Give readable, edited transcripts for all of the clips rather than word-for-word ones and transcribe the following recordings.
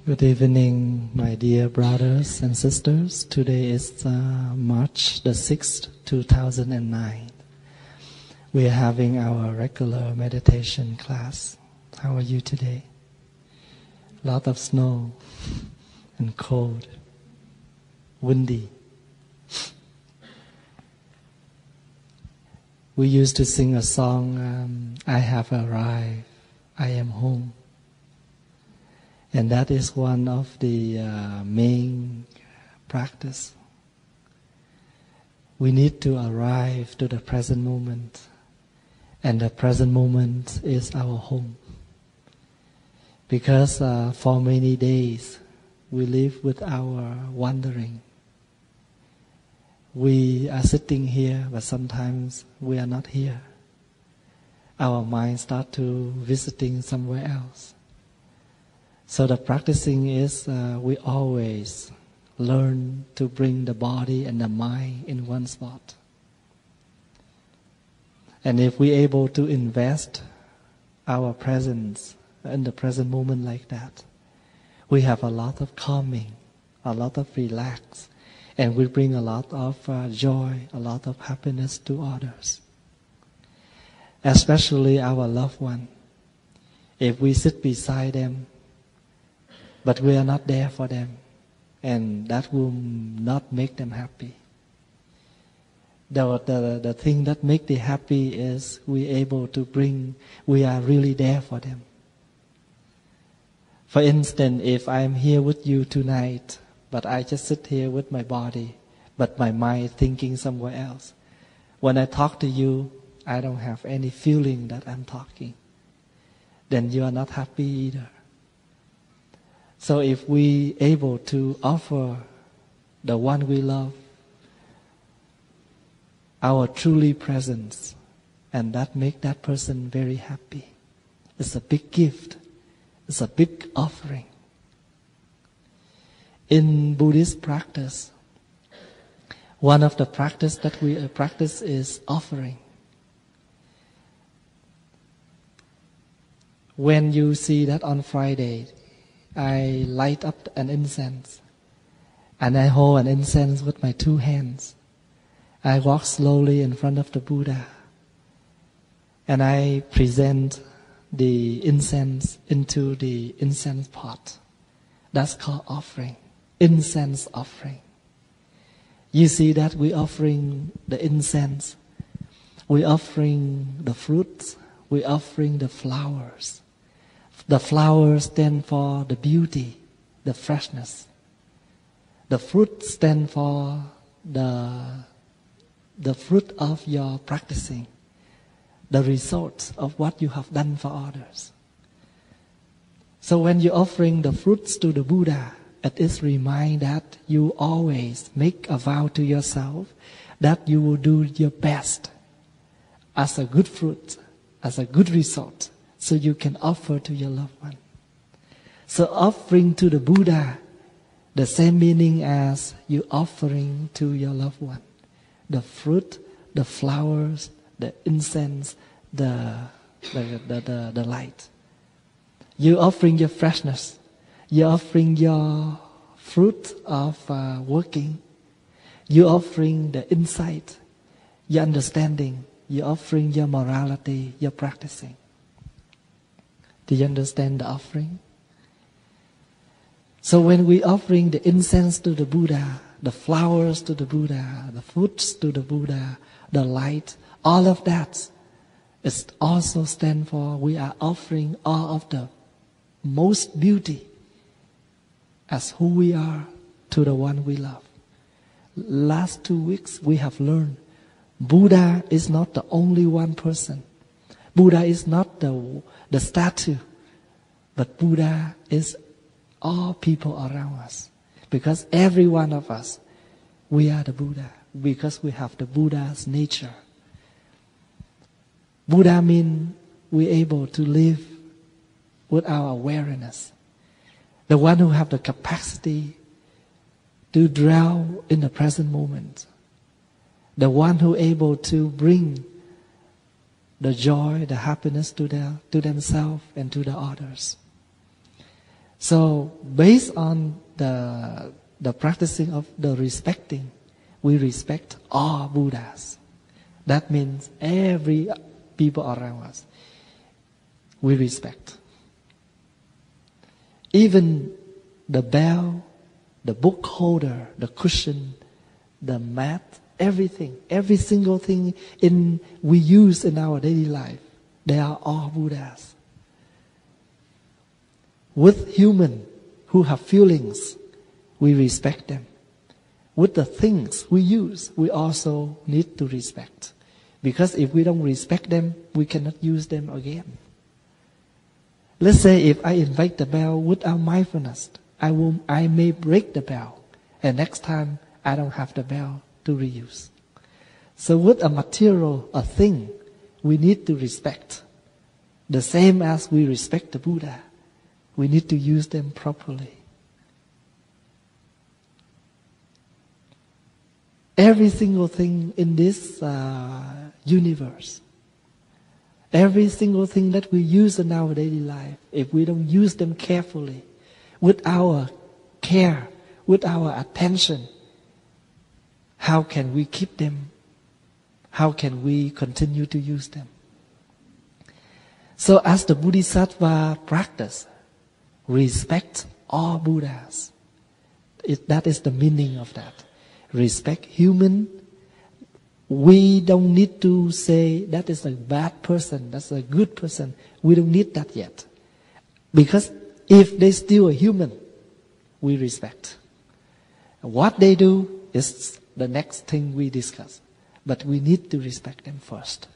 Good evening, my dear brothers and sisters. Today is March the 6th, 2009. We are having our regular meditation class. How are you today? A lot of snow and cold, windy. We used to sing a song, I have arrived, I am home. And that is one of the main practice. We need to arrive to the present moment. And the present moment is our home. Because for many days we live with our wandering. We are sitting here, but sometimes we are not here. Our mind starts to visiting somewhere else. So the practicing is we always learn to bring the body and the mind in one spot. And if we're able to invest our presence in the present moment like that, we have a lot of calming, a lot of relax, and we bring a lot of joy, a lot of happiness to others. Especially our loved one. If we sit beside them, but we are not there for them, and that will not make them happy. The thing that makes them happy is we are really there for them. For instance, if I am here with you tonight, but I just sit here with my body, but my mind thinking somewhere else. When I talk to you, I don't have any feeling that I'm talking. Then you are not happy either. So if we able to offer the one we love our truly presence, and that make that person very happy, it's a big gift. It's a big offering. In Buddhist practice, one of the practice that we practice is offering. When you see that on Friday, I light up an incense, and I hold an incense with my two hands. I walk slowly in front of the Buddha, and I present the incense into the incense pot. That's called offering, incense offering. You see that we offering the incense, we offering the fruits, we offering the flowers. The flowers stand for the beauty, the freshness. The fruit stand for the fruit of your practicing, the result of what you have done for others. So when you're offering the fruits to the Buddha, it is remind that you always make a vow to yourself that you will do your best as a good fruit, as a good result, so you can offer to your loved one. So offering to the Buddha, the same meaning as you offering to your loved one. The fruit, the flowers, the incense, the light. You're offering your freshness. You're offering your fruit of working. You're offering the insight, your understanding. You're offering your morality, your practicing. Do you understand the offering? So when we offering the incense to the Buddha, the flowers to the Buddha, the fruits to the Buddha, the light, all of that is also stand for we are offering all of the most beauty as who we are to the one we love. Last 2 weeks we have learned Buddha is not the only one person. Buddha is not the statue, but Buddha is all people around us. Because every one of us, we are the Buddha, because we have the Buddha's nature. Buddha means we're able to live with our awareness. The one who have the capacity to dwell in the present moment. The one who able to bring the joy, the happiness to themselves and to the others. So based on the practicing of the respecting, we respect all Buddhas. That means every people around us, we respect. Even the bell, the book holder, the cushion, the mat, everything, every single thing we use in our daily life, they are all Buddhas. With humans who have feelings, we respect them. With the things we use, we also need to respect. Because if we don't respect them, we cannot use them again. Let's say if I invite the bell without mindfulness, I may break the bell, and next time I don't have the bell to reuse. So with a material, a thing, we need to respect. The same as we respect the Buddha, we need to use them properly. Every single thing in this universe, every single thing that we use in our daily life, if we don't use them carefully, with our care, with our attention, how can we keep them? How can we continue to use them? So as the Bodhisattva practice, respect all Buddhas. That is the meaning of that. Respect human. We don't need to say that is a bad person, that's a good person. We don't need that yet. Because if they're still a human, we respect. What they do is the next thing we discuss. But we need to respect them first.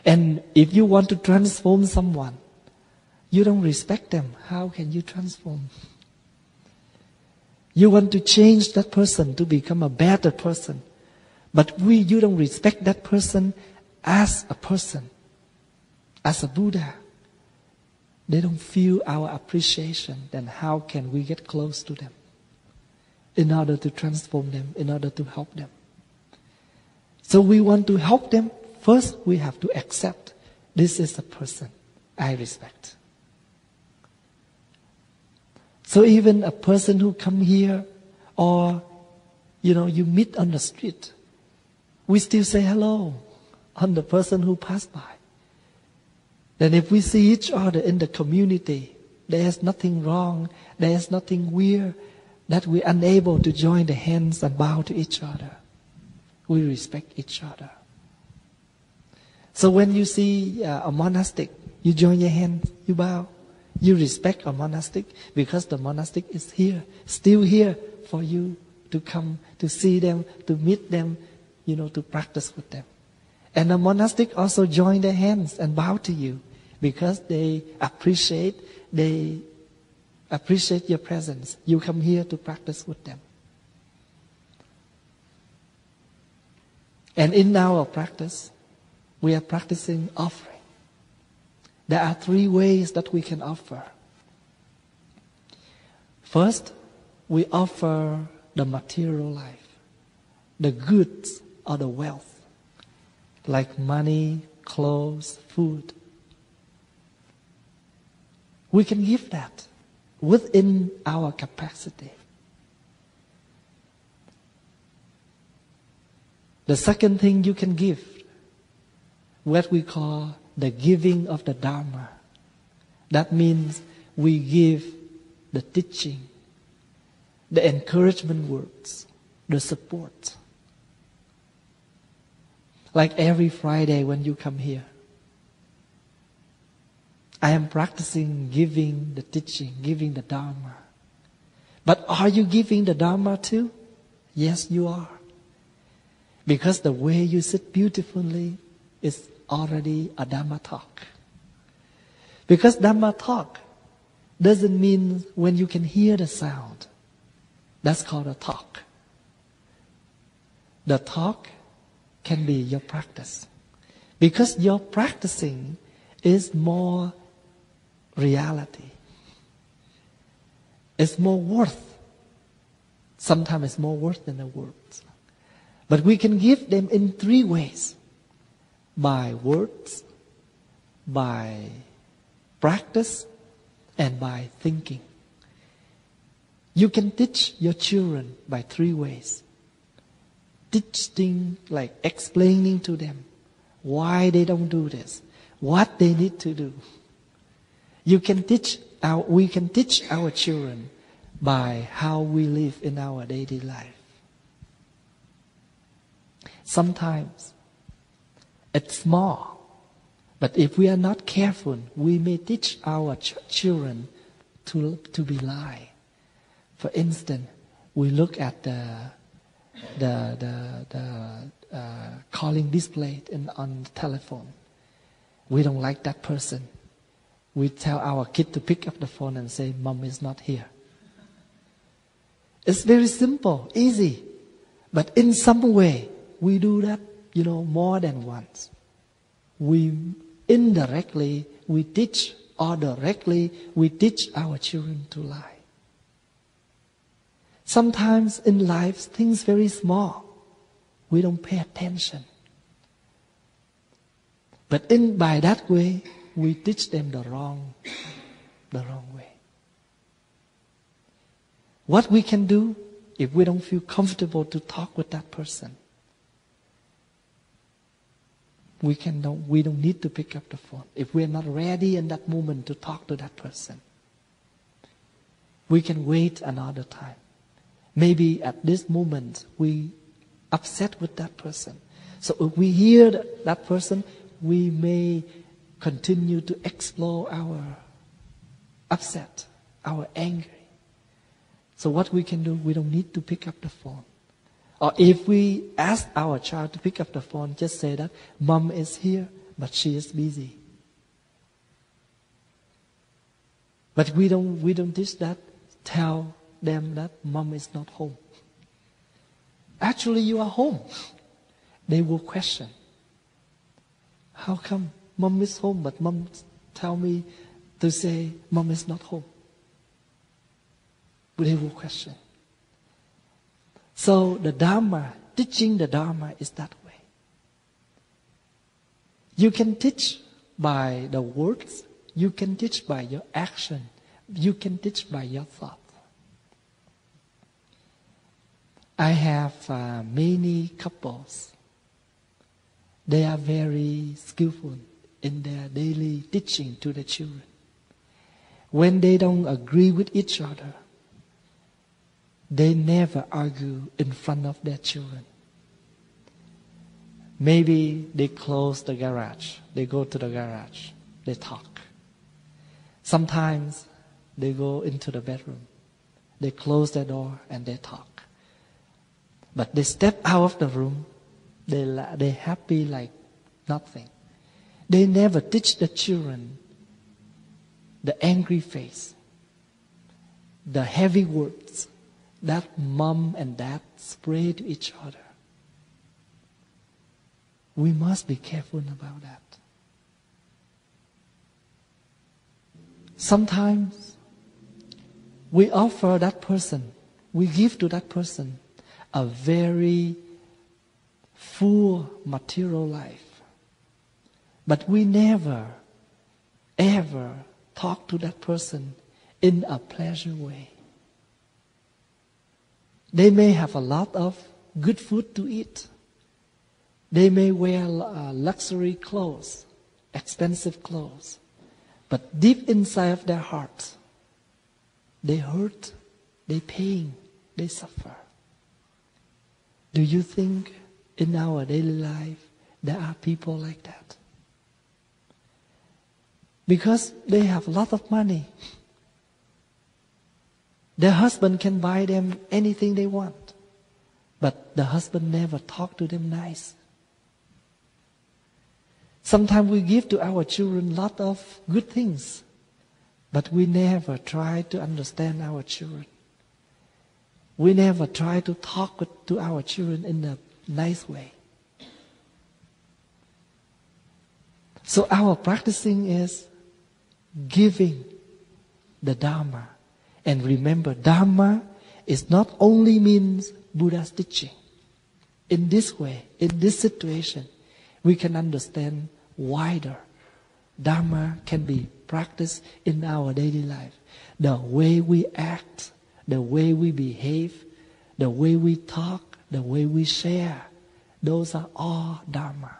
And if you want to transform someone, you don't respect them, how can you transform? You want to change that person to become a better person. But you don't respect that person, as a Buddha. They don't feel our appreciation, then how can we get close to them? In order to transform them, in order to help them. So we want to help them, first we have to accept, this is a person I respect. So even a person who come here, or you meet on the street, we still say hello on the person who passed by. Then if we see each other in the community, there's nothing wrong, there's nothing weird that we're unable to join the hands and bow to each other. We respect each other. So when you see a monastic, you join your hands, you bow. You respect a monastic because the monastic is here, still here for you to come, to see them, to meet them, to practice with them. And the monastic also join their hands and bow to you because they appreciate your presence. You come here to practice with them. And in our practice, we are practicing offering. There are 3 ways that we can offer. First, we offer the material life, the goods or the wealth, like money, clothes, food. We can give that within our capacity. The second thing you can give, what we call the giving of the Dharma. That means we give the teaching, the encouragement words, the support. Like every Friday when you come here, I am practicing giving the teaching, giving the Dharma. But are you giving the Dharma too? Yes, you are. Because the way you sit beautifully is already a Dhamma talk. Because Dhamma talk doesn't mean when you can hear the sound. That's called a talk. The talk can be your practice. Because your practicing is more reality. It's more worth. Sometimes it's more worth than the words. But we can give them in 3 ways. By words, by practice, and by thinking. You can teach your children by 3 ways. Teaching, like explaining to them why they don't do this, what they need to do. We can teach our children by how we live in our daily life. Sometimes it's small, but if we are not careful, we may teach our children to be lie. For instance, we look at the calling display on the telephone. We don't like that person. We tell our kid to pick up the phone and say, "Mom is not here." It's very simple, easy. But in some way, we do that, more than once. We indirectly, we teach, or directly, we teach our children to lie. Sometimes in life, things very small. We don't pay attention. But by that way, we teach them the wrong way. What we can do if we don't feel comfortable to talk with that person, we don't need to pick up the phone. If we are not ready in that moment to talk to that person, we can wait another time. Maybe at this moment we upset with that person. So if we hear that person, we may continue to explore our upset, our anger. So what we can do, we don't need to pick up the phone. Or if we ask our child to pick up the phone, just say that Mom is here, but she is busy. But we don't teach that. Tell them that Mom is not home. Actually, you are home. They will question. How come Mom is home, but Mom tell me to say Mom is not home? But they will question. So the Dharma, teaching the Dharma is that way. You can teach by the words. You can teach by your action. You can teach by your thought. I have many couples. They are very skillful in their daily teaching to the children. When they don't agree with each other, they never argue in front of their children. Maybe they close the garage. They go to the garage. They talk. Sometimes they go into the bedroom. They close their door and they talk. But they step out of the room, they're happy like nothing. They never teach the children the angry face, the heavy words that Mom and Dad spray to each other. We must be careful about that. Sometimes we offer that person, we give to that person a very full material life. But we never, ever talk to that person in a pleasure way. They may have a lot of good food to eat. They may wear luxury clothes, expensive clothes. But deep inside of their hearts, they hurt, they pain, they suffer. Do you think in our daily life there are people like that? Because they have a lot of money. Their husband can buy them anything they want. But the husband never talk to them nice. Sometimes we give to our children a lot of good things, but we never try to understand our children. We never try to talk to our children in a nice way. So our practicing is giving the Dharma. And remember, Dharma is not only means Buddha's teaching. In this way, in this situation, we can understand wider Dharma can be practiced in our daily life. The way we act, the way we behave, the way we talk, the way we share, those are all Dharma.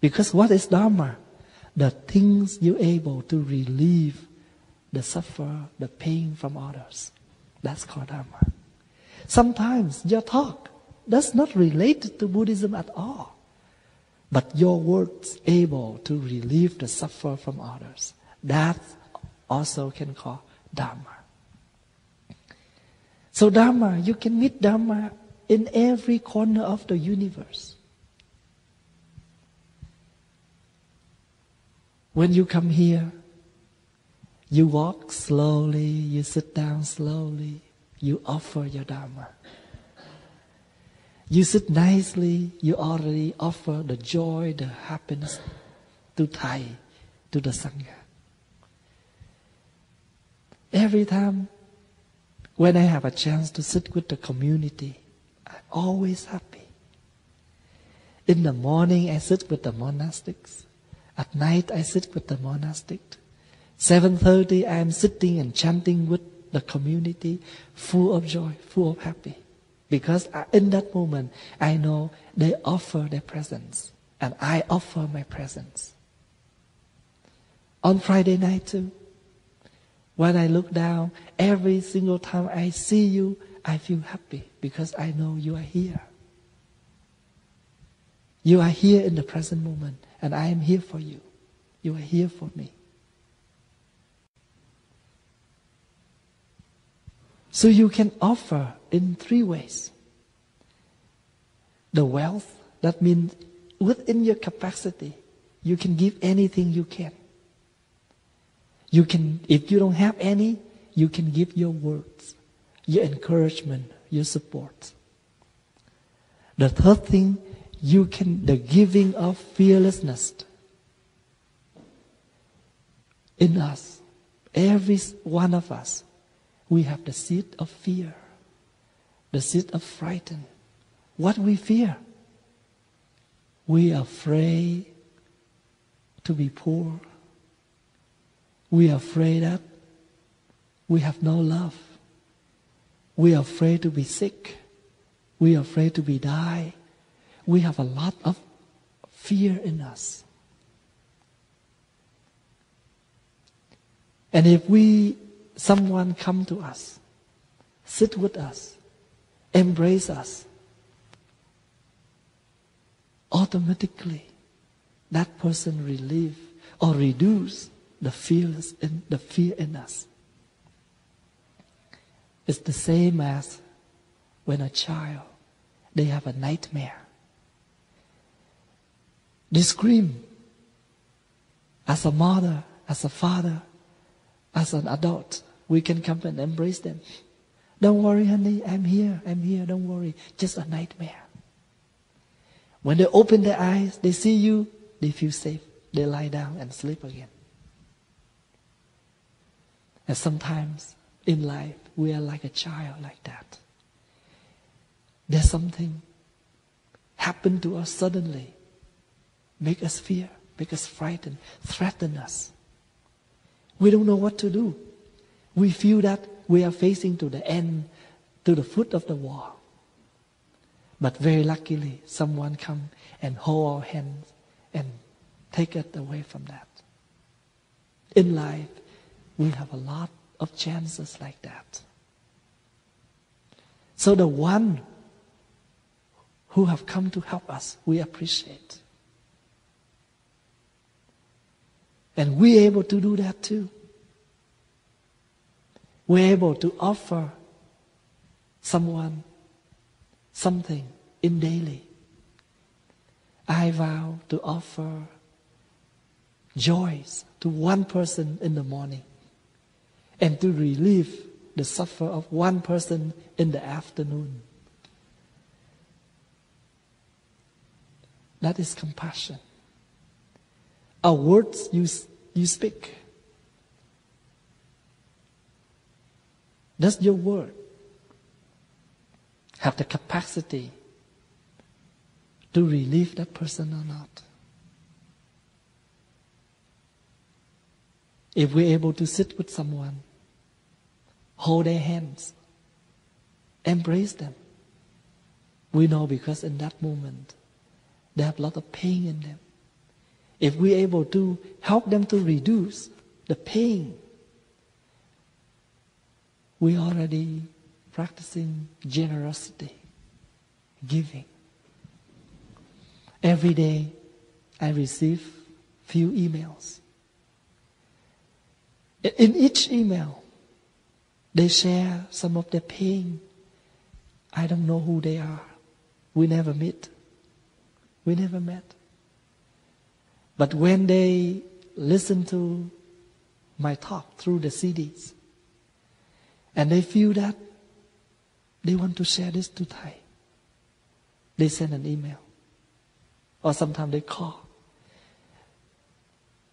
Because what is Dharma? The things you're able to relieve the suffer, the pain from others. That's called Dharma. Sometimes your talk does not relate to Buddhism at all, but your words able to relieve the suffer from others. That also can call Dharma. So Dharma, you can meet Dharma in every corner of the universe. When you come here, you walk slowly, you sit down slowly, you offer your Dharma. You sit nicely, you already offer the joy, the happiness to Thai, to the Sangha. Every time when I have a chance to sit with the community, I'm always happy. In the morning, I sit with the monastics. At night, I sit with the monastics. 7:30, I am sitting and chanting with the community, full of joy, full of happy. Because in that moment, I know they offer their presence, and I offer my presence. On Friday night too, when I look down, every single time I see you, I feel happy because I know you are here. You are here in the present moment, and I am here for you. You are here for me. So you can offer in 3 ways. The wealth, that means within your capacity, you can give anything you can. You can, if you don't have any, you can give your words, your encouragement, your support. The third thing, the giving of fearlessness. In us, every one of us, we have the seed of fear, the seed of frighten. What we fear? We are afraid to be poor. We are afraid that we have no love. We are afraid to be sick. We are afraid to be die. We have a lot of fear in us. And if someone come to us, sit with us, embrace us, automatically that person relieve or reduce the fear in us. It's the same as when a child, they have a nightmare. They scream. As a mother, as a father, as an adult, we can come and embrace them. Don't worry, honey, I'm here, don't worry. Just a nightmare. When they open their eyes, they see you, they feel safe. They lie down and sleep again. And sometimes in life, we are like a child like that. There's something happen to us suddenly, make us fear, make us frightened, threaten us. We don't know what to do. We feel that we are facing to the end, to the foot of the wall. But very luckily, someone come and hold our hands and take it away from that. In life, we have a lot of chances like that. So the one who have come to help us, we appreciate. And we're able to do that too. We're able to offer someone something in daily. I vow to offer joys to one person in the morning and to relieve the suffer of one person in the afternoon. That is compassion. Our words you speak. Does your word have the capacity to relieve that person or not? If we're able to sit with someone, hold their hands, embrace them, we know because in that moment, they have a lot of pain in them. If we're able to help them to reduce the pain, we already practicing generosity, giving. Every day, I receive few emails. In each email, they share some of their pain. I don't know who they are. We never meet. We never met. But when they listen to my talk through the CDs, and they feel that they want to share this to Thai, they send an email. Or sometimes they call.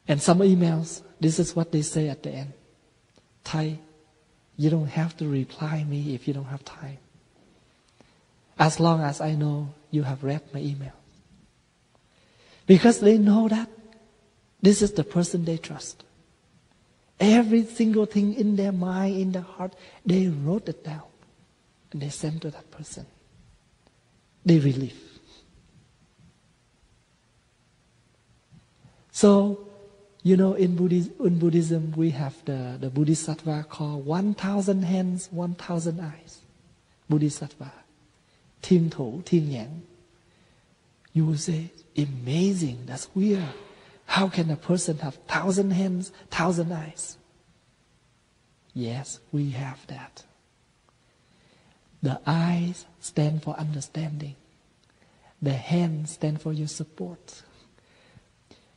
And some emails, this is what they say at the end. Thai, you don't have to reply me if you don't have time. As long as I know you have read my email. Because they know that this is the person they trust. Every single thing in their mind, in their heart, they wrote it down. And they sent to that person. They relieve. So, in Buddhism, we have the Bodhisattva called 1,000 hands, 1,000 eyes. Bodhisattva. Thiên Thủ, Thiên Nhãn. You will say, amazing, that's weird. How can a person have 1,000 hands, 1,000 eyes? Yes, we have that. The eyes stand for understanding. The hands stand for your support.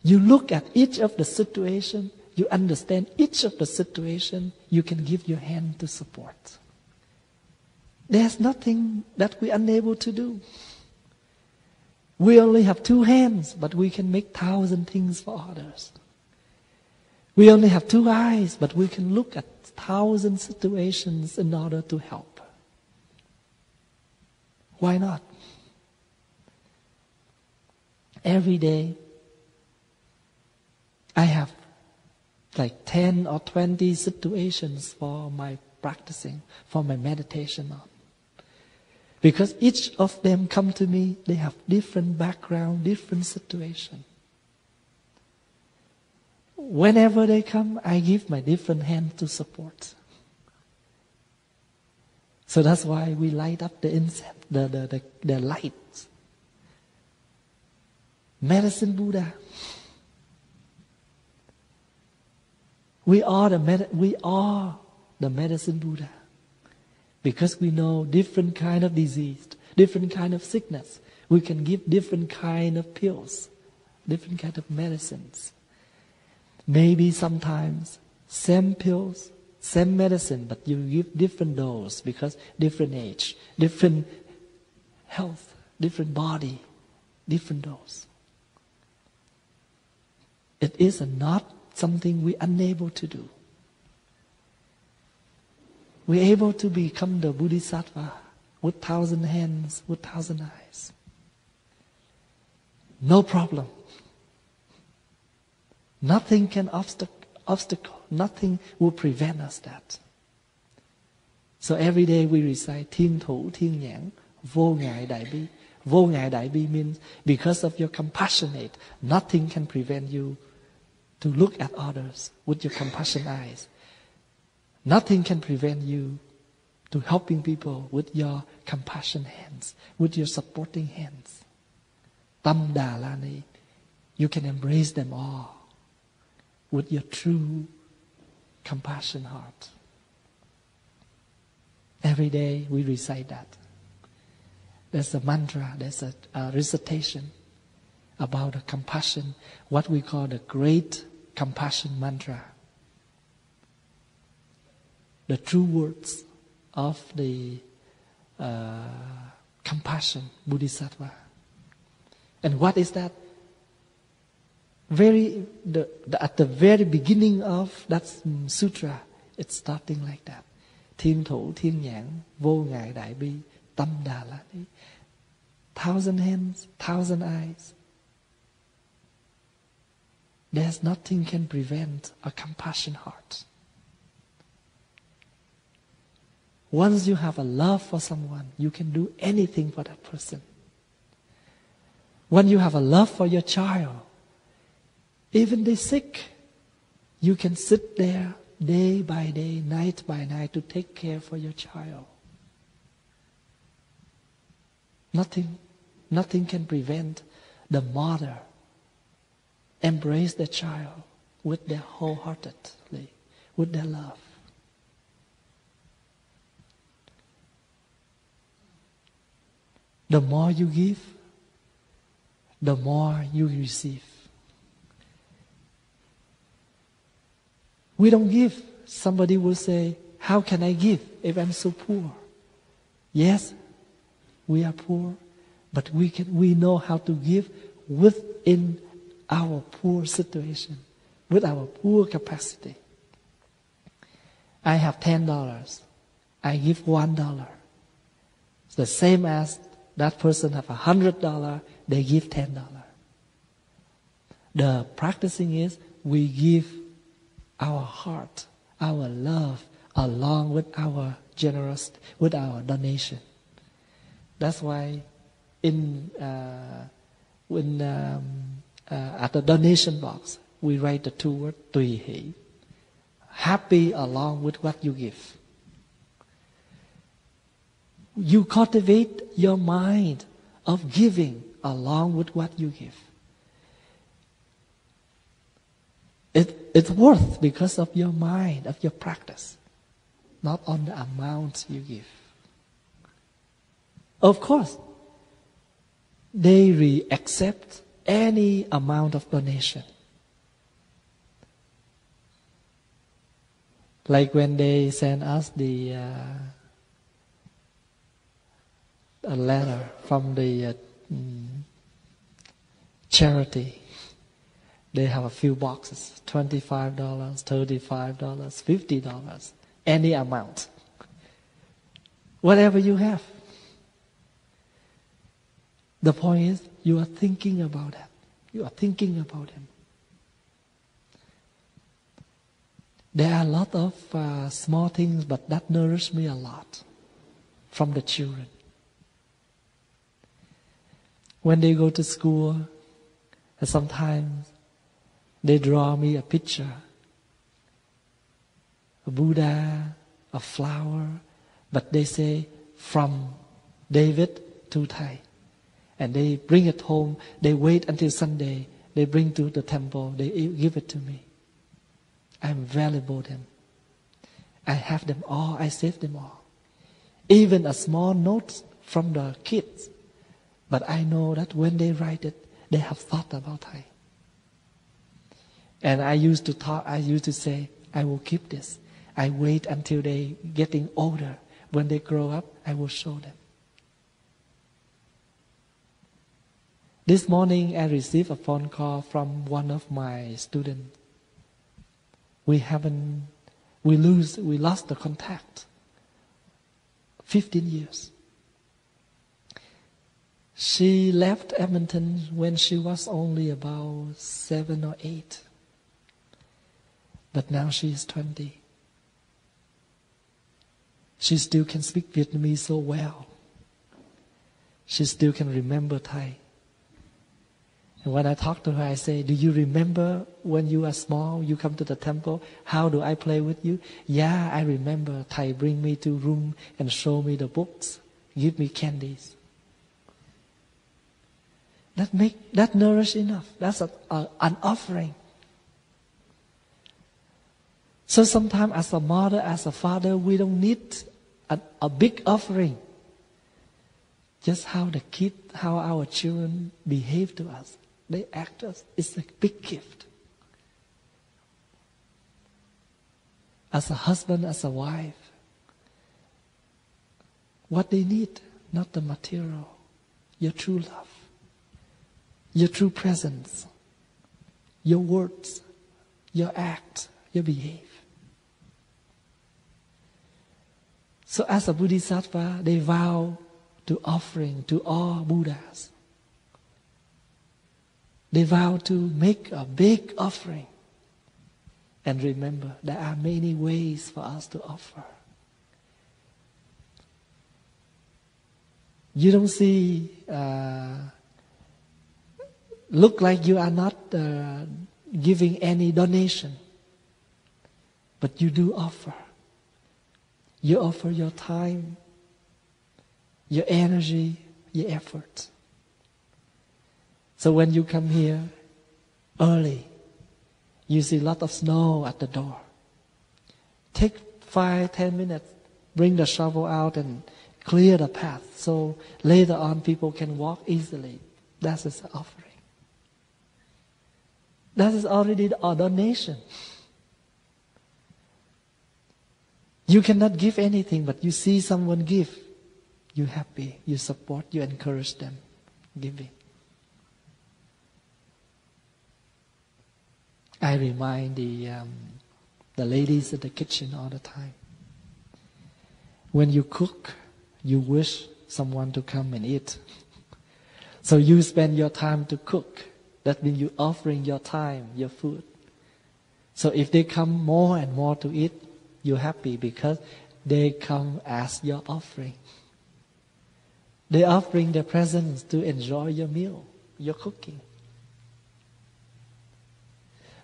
You look at each of the situation, you understand each of the situation, you can give your hand to support. There's nothing that we're unable to do. We only have 2 hands, but we can make 1,000 things for others. We only have 2 eyes, but we can look at 1,000 situations in order to help. Why not? Every day, I have like 10 or 20 situations for my practicing, for my meditation on. Because each of them come to me, they have different background, different situation. Whenever they come, I give my different hand to support. So that's why we light up the incense, the lights. Medicine Buddha. We are the medicine Buddha. Because we know different kind of disease, different kind of sickness. We can give different kind of pills, different kind of medicines. Maybe sometimes same pills, same medicine, but you give different dose because different age, different health, different body, different dose. It is not something we're unable to do. We're able to become the Bodhisattva with 1,000 hands, with 1,000 eyes. No problem. Nothing can obstacle, nothing will prevent us that. So every day we recite Thiên Thủ, Thiên Nhãn, Vô Ngại Đại Bi. Vô Ngại Đại Bi means because of your compassionate, nothing can prevent you to look at others with your compassion eyes. Nothing can prevent you to helping people with your compassion hands, with your supporting hands. Tam Đà La Ni. You can embrace them all with your true compassion heart. Every day we recite that. There's a mantra, there's a recitation about the compassion, what we call the great compassion mantra. The true words of the compassion Bodhisattva. And what is that? At the very beginning of that sutra, it's starting like that. Thiên Thủ, Thiên Nhãn, Vô Ngại Đại Bi, Tam Đà La Ni. 1,000 hands, 1,000 eyes. There's nothing can prevent a compassion heart. Once you have a love for someone, you can do anything for that person. When you have a love for your child, even they sick, you can sit there day by day, night by night to take care for your child. Nothing can prevent the mother embrace the child with their wholeheartedly, with their love. The more you give, the more you receive. We don't give. Somebody will say, how can I give if I'm so poor? Yes, we are poor, but we know how to give within our poor situation, with our poor capacity. I have $10. I give $1. It's the same as that person have $100, they give $10. The practicing is we give our heart, our love, along with our generosity, with our donation. That's why at the donation box, we write the two words, tùy hỷ. Happy along with what you give. You cultivate your mind of giving along with what you give. It's worth because of your mind, of your practice, not on the amount you give. Of course, they accept any amount of donation. Like when they send us a letter from the charity. They have a few boxes, $25, $35, $50, any amount. Whatever you have. The point is, you are thinking about that. You are thinking about Him. There are a lot of small things, but that nourished me a lot from the children. When they go to school, sometimes they draw me a picture, a Buddha, a flower, but they say from David to Thai. And they bring it home, they wait until Sunday, they bring to the temple, they give it to me. I valuable them. I have them all, I save them all. Even a small note from the kids. But I know that when they write it, they have thought about Thai. And I used to say, I will keep this. I wait until they getting older. When they grow up, I will show them. This morning, I received a phone call from one of my students. We lost the contact. 15 years. She left Edmonton when she was only about 7 or 8. But now she is 20. She still can speak Vietnamese so well. She still can remember Thai. And when I talk to her, I say, do you remember when you are small, you come to the temple, how do I play with you? Yeah, I remember. Thai bring me to room and show me the books, give me candies. That nourish enough. That's an offering. So sometimes as a mother, as a father, we don't need a big offering. Just how our children behave to us. They act us. It's a big gift. As a husband, as a wife, what they need, not the material, your true love, your true presence, your words, your act, your behavior. So as a Bodhisattva, they vow to offering to all Buddhas. They vow to make a big offering. And remember, there are many ways for us to offer. You don't see, look like you are not giving any donation, but you do offer. You offer your time, your energy, your effort. So when you come here early, you see a lot of snow at the door. Take 5-10 minutes, bring the shovel out and clear the path so later on people can walk easily. That is the offering. That is already a donation. You cannot give anything, but you see someone give. You're happy, you support, you encourage them giving. I remind the ladies in the kitchen all the time. When you cook, you wish someone to come and eat. So you spend your time to cook. That means you're offering your time, your food. So if they come more and more to eat, you're happy because they come as your offering. They're offering their presence to enjoy your meal, your cooking.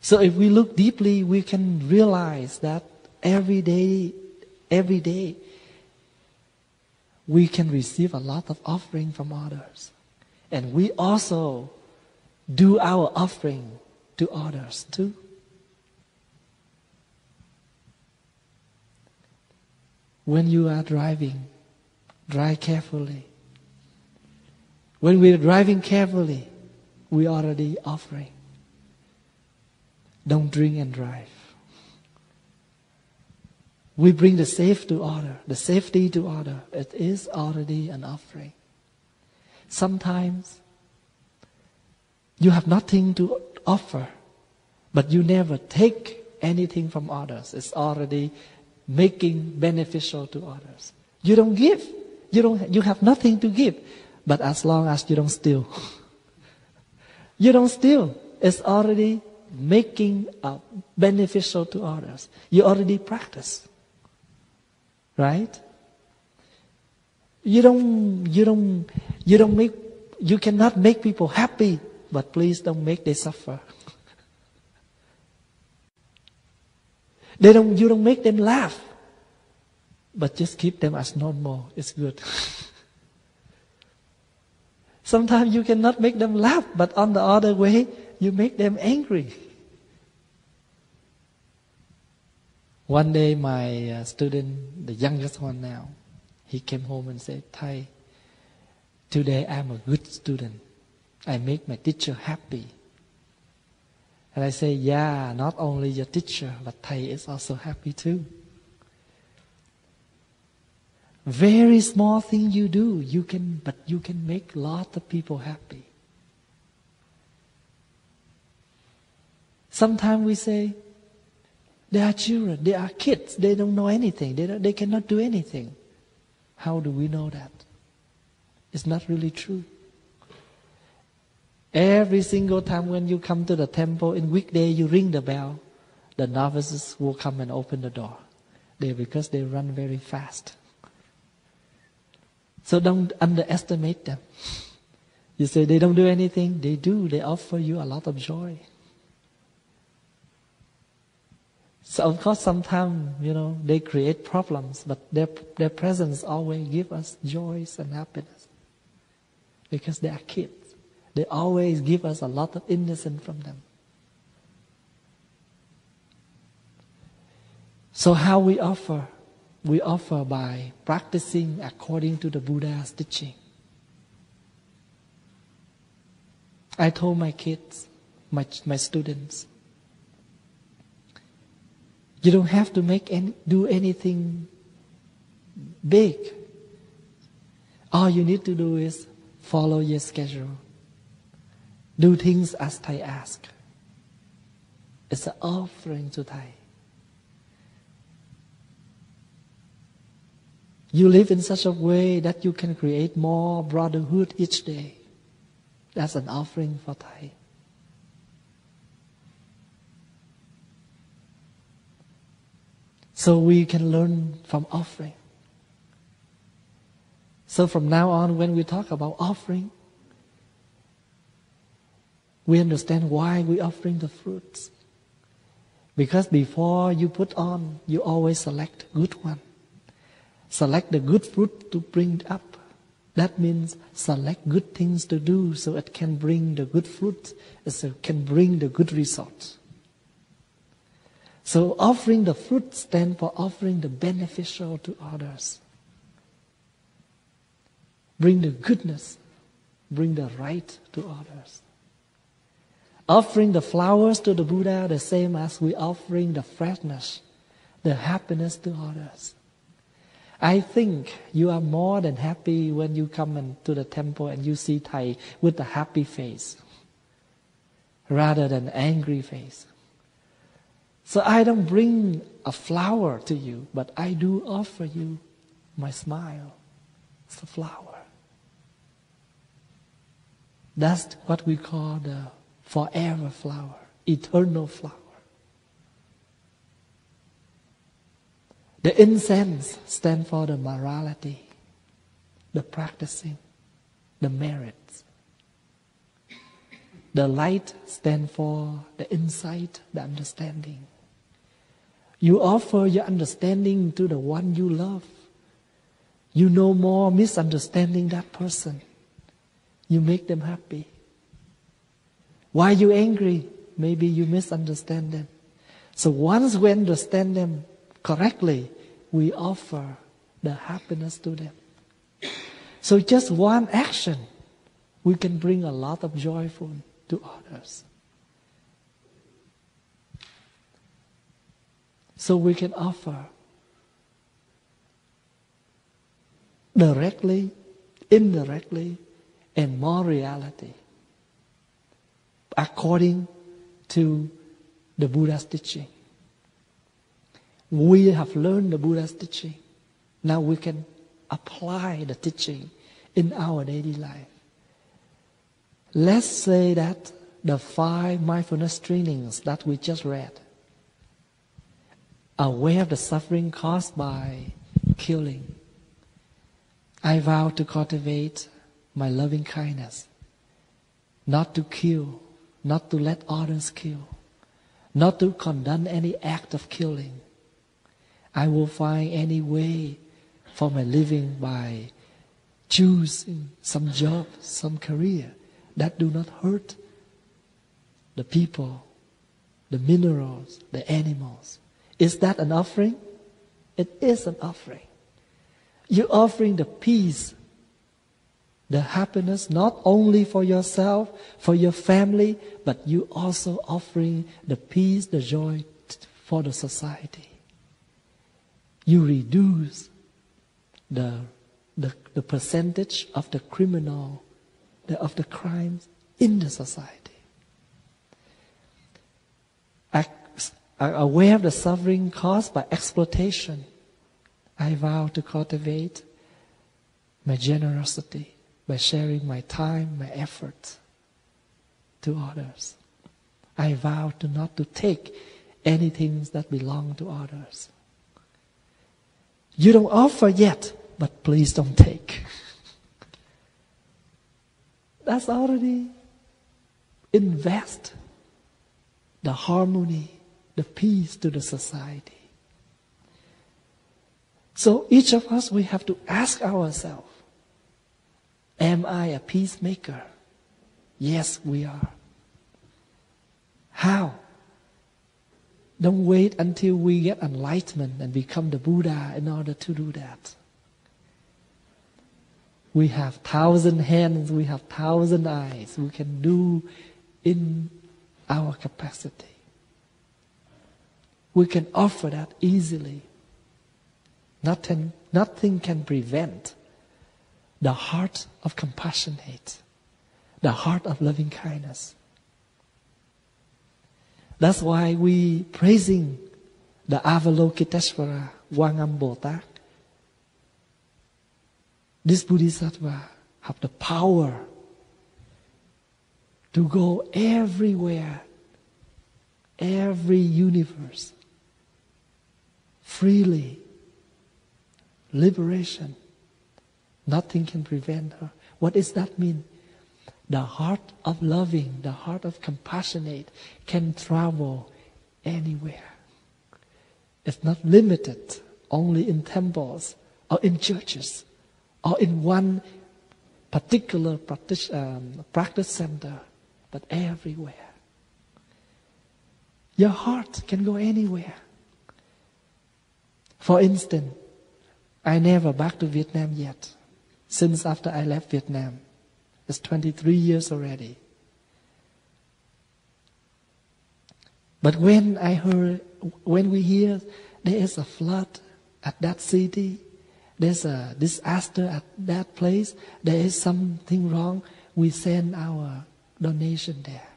So if we look deeply, we can realize that every day, we can receive a lot of offering from others. And we also do our offering to others too. When you are driving, drive carefully. When we are driving carefully, we are already offering. Don't drink and drive. We bring the safety to order. It is already an offering. Sometimes you have nothing to offer, but you never take anything from others. It's already making beneficial to others. You don't give. You have nothing to give. But as long as you don't steal. You don't steal. It's already making beneficial to others. You already practice. Right? You cannot make people happy, but please don't make them suffer. You don't make them laugh, but just keep them as normal. It's good. Sometimes you cannot make them laugh, but on the other way, you make them angry. One day my student, the youngest one now, he came home and said, Thai, today I'm a good student. I make my teacher happy. And I say, yeah, not only your teacher, but Thai is also happy too. Very small thing you do, but you can make a lot of people happy. Sometimes we say, they are children, they are kids, they don't know anything, they cannot do anything. How do we know that? It's not really true. Every single time when you come to the temple in weekday, you ring the bell, the novices will come and open the door. Because they run very fast. So don't underestimate them. You say they don't do anything, they do. They offer you a lot of joy. So of course sometimes, they create problems, but their presence always gives us joys and happiness. Because they are kids. They always give us a lot of innocence from them. So how we offer? We offer by practicing according to the Buddha's teaching. I told my kids, my students, you don't have to do anything big. All you need to do is follow your schedule. Do things as Thai ask. It's an offering to Thai. You live in such a way that you can create more brotherhood each day. That's an offering for Thai. So we can learn from offering. So from now on, when we talk about offering, we understand why we offering the fruits. Because before you put on, you always select good one. Select the good fruit to bring up. That means select good things to do so it can bring the good fruit, so it can bring the good results. So offering the fruit stands for offering the beneficial to others. Bring the goodness, bring the right to others. Offering the flowers to the Buddha the same as we offering the freshness, the happiness to others. I think you are more than happy when you come into the temple and you see Thai with a happy face rather than angry face. So I don't bring a flower to you, but I do offer you my smile. It's a flower. That's what we call the forever flower, eternal flower. The incense stands for the morality, the practicing, the merits. The light stands for the insight, the understanding. You offer your understanding to the one you love. You no more misunderstanding that person. You make them happy. Why are you angry? Maybe you misunderstand them. So once we understand them correctly, we offer the happiness to them. So just one action, we can bring a lot of joyful to others. So we can offer directly, indirectly, and more reality according to the Buddha's teaching. We have learned the Buddha's teaching. Now we can apply the teaching in our daily life. Let's say that the 5 mindfulness trainings that we just read, aware of the suffering caused by killing. I vow to cultivate my loving kindness, not to kill, not to let others kill, not to condone any act of killing. I will find any way for my living by choosing some job, some career that do not hurt the people, the minerals, the animals. Is that an offering? It is an offering. You're offering the peace, the happiness, not only for yourself, for your family, but you also offering the peace, the joy for the society. You reduce the percentage of the criminal, of the crimes in the society. Aware of the suffering caused by exploitation, I vow to cultivate my generosity by sharing my time, my effort to others. I vow to not to take anything that belong to others. You don't offer yet, but please don't take. That's already invest the harmony, the peace to the society. So each of us, we have to ask ourselves, am I a peacemaker? Yes, we are. How? Don't wait until we get enlightenment and become the Buddha in order to do that. We have 1,000 hands, we have 1,000 eyes. We can do in our capacity. We can offer that easily. Nothing can prevent the heart of compassionate, the heart of loving kindness. That's why we praising the Avalokiteshvara, Wangam Bồ-Tát. This Bodhisattva have the power to go everywhere, every universe, freely. Liberation. Nothing can prevent her. What does that mean? The heart of loving, the heart of compassionate can travel anywhere. It's not limited only in temples or in churches or in one particular practice center, but everywhere. Your heart can go anywhere. For instance, I never back to Vietnam yet, since after I left Vietnam. It's 23 years already. But when we hear there is a flood at that city, there's a disaster at that place, there is something wrong, we send our donation there.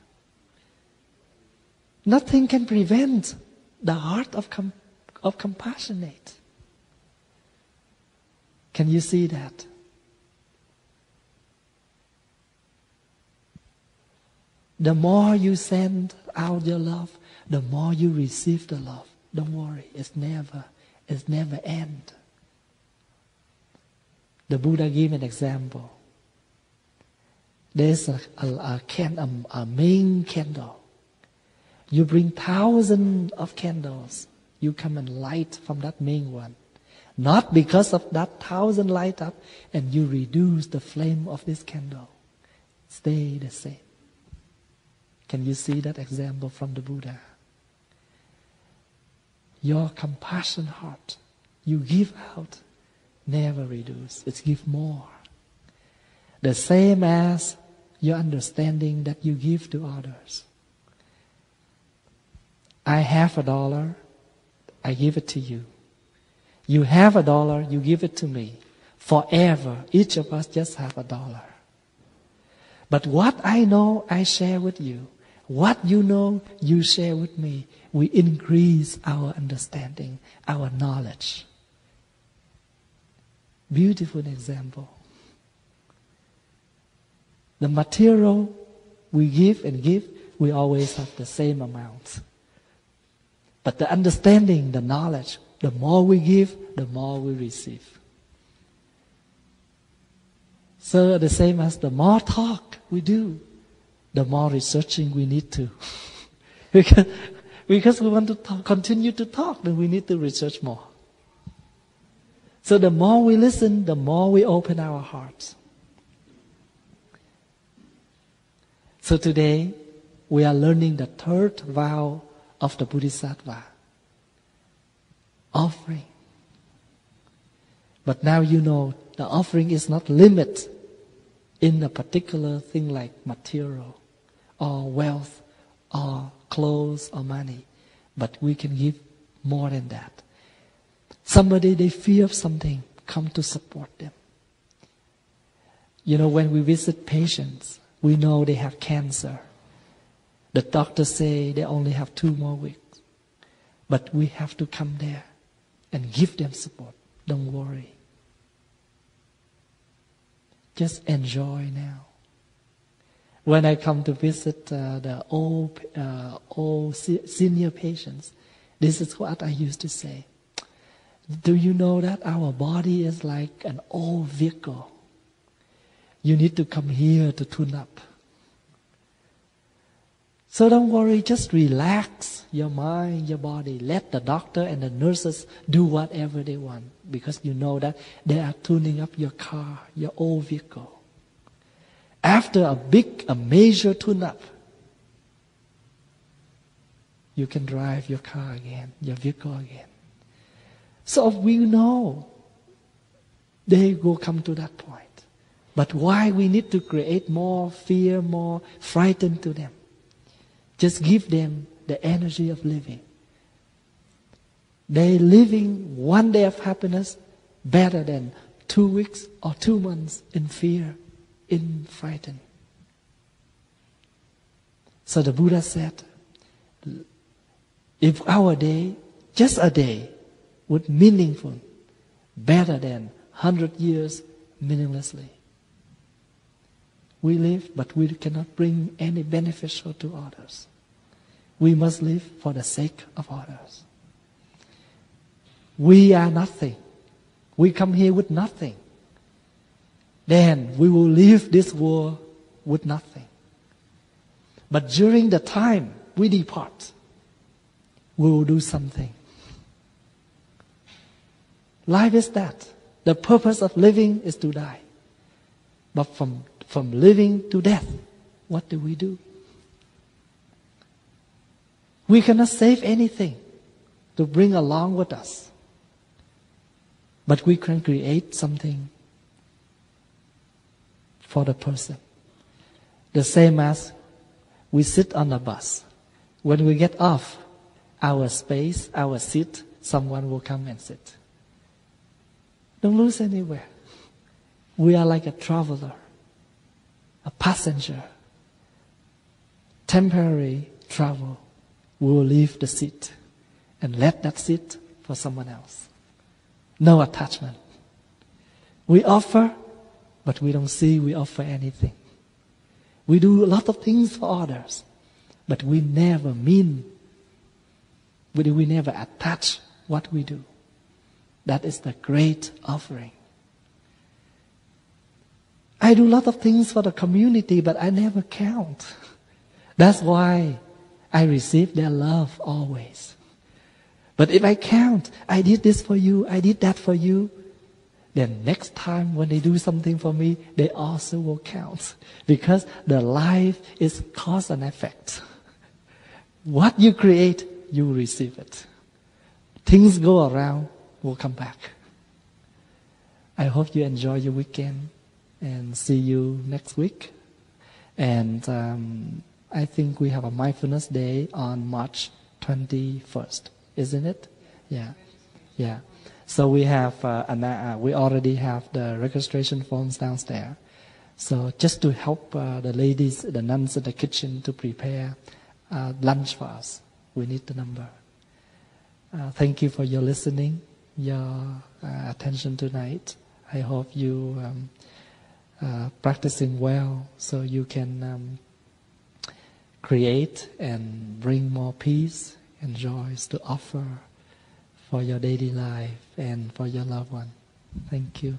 Nothing can prevent the heart of compassionate. Can you see that? The more you send out your love, the more you receive the love. Don't worry, it's never end. The Buddha gave an example. There's a main candle. You bring thousands of candles. You come and light from that main one. Not because of that 1,000 light up and you reduce the flame of this candle. Stay the same. Can you see that example from the Buddha? Your compassion heart, you give out, never reduce. It's give more. The same as your understanding that you give to others. I have $1, I give it to you. You have $1, you give it to me. Forever, each of us just have $1. But what I know, I share with you. What you know, you share with me. We increase our understanding, our knowledge. Beautiful example. The material we give and give, we always have the same amount. But the understanding, the knowledge, the more we give, the more we receive. So the same as the more talk we do, the more researching we need to. because we want to continue to talk, then we need to research more. So the more we listen, the more we open our hearts. So today, we are learning the third vow of the Bodhisattva. Offering. But now you know the offering is not limited in a particular thing like material or wealth or clothes or money. But we can give more than that. Somebody, they fear of something, come to support them. You know, when we visit patients, we know they have cancer. The doctors say they only have 2 more weeks. But we have to come there and give them support. Don't worry. Just enjoy now. When I come to visit the old senior patients, this is what I used to say. Do you know that our body is like an old vehicle? You need to come here to tune up. So don't worry, just relax your mind, your body. Let the doctor and the nurses do whatever they want, because you know that they are tuning up your car, your old vehicle. After a major tune-up, you can drive your car again, your vehicle again. So we know they will come to that point. But why we need to create more fear, more frighten to them? Just give them the energy of living. They living one day of happiness better than 2 weeks or 2 months in fear, in frighten. So the Buddha said, if our day, just a day, would meaningful, better than 100 years meaninglessly. We live, but we cannot bring any beneficial to others. We must live for the sake of others. we are nothing. We come here with nothing. Then we will leave this world with nothing. But during the time we depart, we will do something. Life is that. The purpose of living is to die. But from living to death, what do we do? We cannot save anything to bring along with us. But we can create something for the person. The same as we sit on a bus. When we get off our space, our seat, someone will come and sit. Don't lose anywhere. We are like a traveler, a passenger, temporary travel. We will leave the seat and let that seat for someone else. No attachment. We offer, but we don't see we offer anything. We do a lot of things for others, but we never attach what we do. That is the great offering. I do a lot of things for the community, but I never count. That's why I receive their love always. But if I count, I did this for you, I did that for you, then next time when they do something for me, they also will count. Because the life is cause and effect. What you create, you receive it. Things go around, will come back. I hope you enjoy your weekend and see you next week. And I think we have a mindfulness day on March 21st, isn't it? Yeah. So we have we already have the registration forms downstairs. So just to help the ladies, the nuns in the kitchen to prepare lunch for us, we need the number. Thank you for your listening, your attention tonight. I hope you practicing well so you can create and bring more peace and joys to offer for your daily life and for your loved one. Thank you.